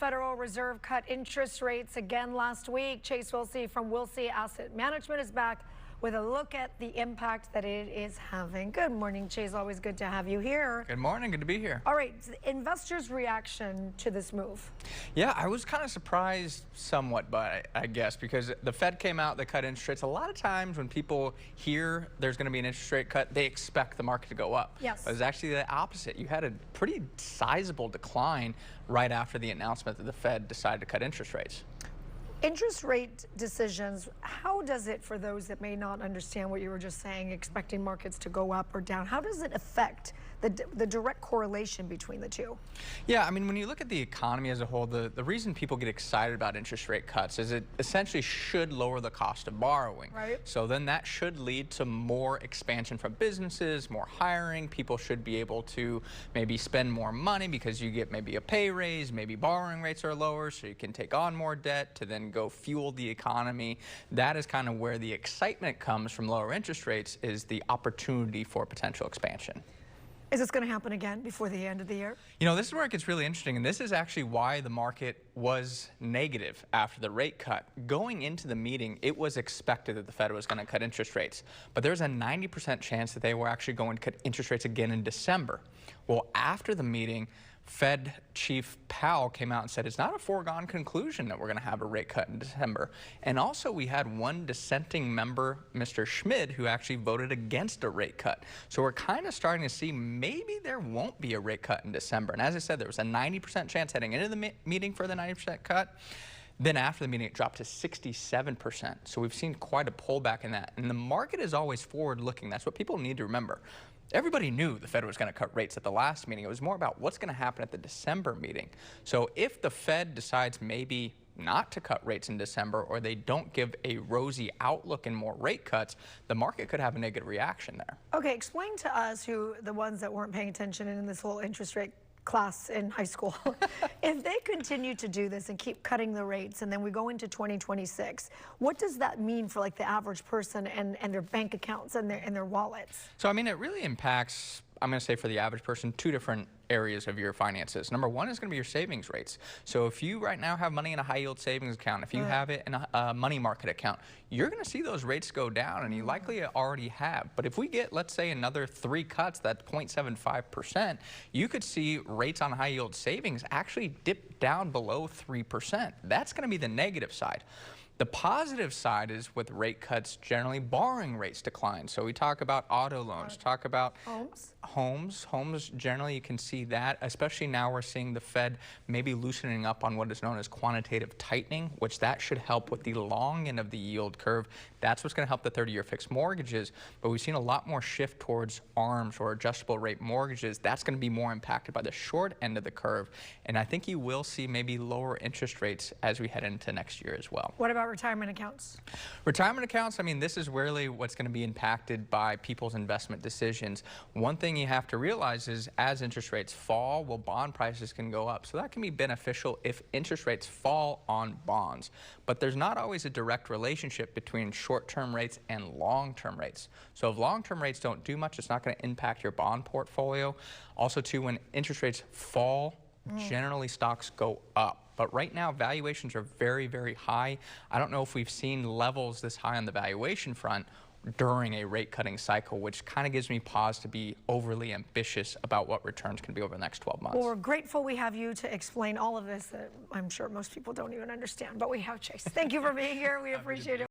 Federal Reserve cut interest rates again last week. Chase Wilsey from Wilsey Asset Management is back with a look at the impact that it is having. Good morning, Chase. Always good to have you here. Good morning. Good to be here. All right. Investors' reaction to this move. Yeah, I was kind of surprised somewhat, but I guess because the Fed came out, they cut interest rates. A lot of times when people hear there's going to be an interest rate cut, they expect the market to go up. Yes. But it was actually the opposite. You had a pretty sizable decline right after the announcement that the Fed decided to cut interest rates. Interest rate decisions, how does it, for those that may not understand what you were just saying, expecting markets to go up or down, how does it affect the direct correlation between the two? Yeah, I mean, when you look at the economy as a whole, the reason people get excited about interest rate cuts is it essentially should lower the cost of borrowing. Right. So then that should lead to more expansion from businesses, more hiring. People should be able to maybe spend more money because you get maybe a pay raise, maybe borrowing rates are lower, so you can take on more debt to then go fuel the economy. That is kind of where the excitement comes from lower interest rates, is the opportunity for potential expansion. Is this going to happen again before the end of the year? You know, this is where it gets really interesting, and this is actually why the market was negative after the rate cut. Going into the meeting, it was expected that the Fed was going to cut interest rates, but there's a 90% chance that they were actually going to cut interest rates again in December. Well, after the meeting, Fed Chief Powell came out and said it's not a foregone conclusion that we're going to have a rate cut in December. And also we had one dissenting member, Mr. Schmid, who actually voted against a rate cut. So we're kind of starting to see maybe there won't be a rate cut in December. And as I said, there was a 90% chance heading into the meeting for the 90% cut. Then after the meeting, it dropped to 67%. So we've seen quite a pullback in that. And the market is always forward-looking. That's what people need to remember. Everybody knew the Fed was going to cut rates at the last meeting. It was more about what's going to happen at the December meeting. So if the Fed decides maybe not to cut rates in December, or they don't give a rosy outlook and more rate cuts, the market could have a negative reaction there. Okay, explain to us, the ones that weren't paying attention in this whole interest rate class in high school, if they continue to do this and keep cutting the rates and then we go into 2026, what does that mean for like the average person and their bank accounts and their wallets? So I mean, it really impacts, I'm going to say for the average person, two different areas of your finances. Number one is going to be your savings rates. So if you right now have money in a high yield savings account, if you have it in a money market account, you're going to see those rates go down, and you likely already have. But if we get, let's say, another 3 cuts, that's 0.75%, you could see rates on high yield savings actually dip down below 3%. That's going to be the negative side. The positive side is with rate cuts, generally borrowing rates decline. So we talk about auto loans, talk about homes. Generally, you can see that, especially now we're seeing the Fed maybe loosening up on what is known as quantitative tightening, which that should help with the long end of the yield curve. That's what's going to help the 30-year fixed mortgages. But we've seen a lot more shift towards ARMs or adjustable rate mortgages. That's going to be more impacted by the short end of the curve. And I think you will see maybe lower interest rates as we head into next year as well. What about retirement accounts? Retirement accounts, I mean, this is really what's going to be impacted by people's investment decisions. One thing you have to realize is as interest rates fall, well, bond prices can go up. So that can be beneficial if interest rates fall on bonds. But there's not always a direct relationship between short-term rates and long-term rates. So if long-term rates don't do much, it's not going to impact your bond portfolio. Also, too, when interest rates fall, generally stocks go up. But right now, valuations are very, very high. I don't know if we've seen levels this high on the valuation front during a rate cutting cycle, which kind of gives me pause to be overly ambitious about what returns can be over the next 12 months. Well, we're grateful we have you to explain all of this that I'm sure most people don't even understand, but we have Chase. Thank you for being here. We appreciate it.